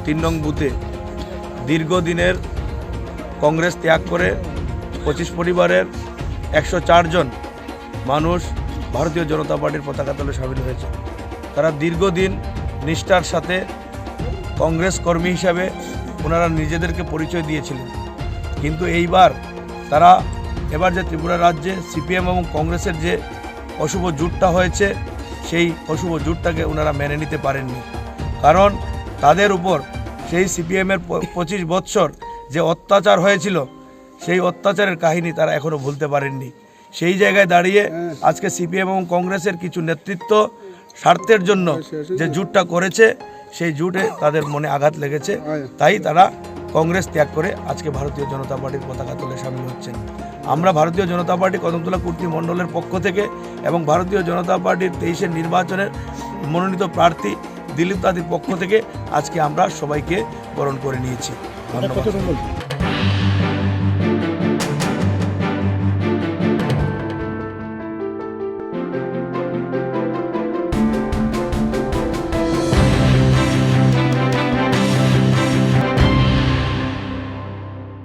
তিন নং বুথে দীর্ঘদিনের কংগ্রেস ত্যাগ করে 25 পরিবারের 104 জন মানুষ ভারতীয় জনতা পার্টির পতাকা তলে সামিল হয়েছে। তারা দীর্ঘদিন নিষ্ঠার সাথে কংগ্রেস কর্মী হিসাবে ওনারা নিজেদেরকে পরিচয় দিয়েছিলেন, কিন্তু এইবার তারা এবার যে ত্রিপুরা রাজ্যে সিপিএম এবং কংগ্রেসের যে অশুভ জোটটা হয়েছে সেই অশুভ জোটটাকে ওনারা মেনে নিতে পারেননি। কারণ তাদের উপর সেই সিপিএমের 25 বৎসর যে অত্যাচার হয়েছিল সেই অত্যাচারের কাহিনী তারা এখনও ভুলতে পারেননি। সেই জায়গায় দাঁড়িয়ে আজকে সিপিএম এবং কংগ্রেসের কিছু নেতৃত্ব স্বার্থের জন্য যে জোটটা করেছে সেই জোটে তাদের মনে আঘাত লেগেছে, তাই তারা কংগ্রেস ত্যাগ করে আজকে ভারতীয় জনতা পার্টির পতাকা তুলে সামিল হচ্ছেন। আমরা ভারতীয় জনতা পার্টি কদমতলা কুর্তি মণ্ডলের পক্ষ থেকে এবং ভারতীয় জনতা পার্টির 23-এর নির্বাচনের মনোনীত প্রার্থী দিলীপ দাদির পক্ষ থেকে আজকে আমরা সবাইকে বরণ করে নিয়েছি। ধন্যবাদ।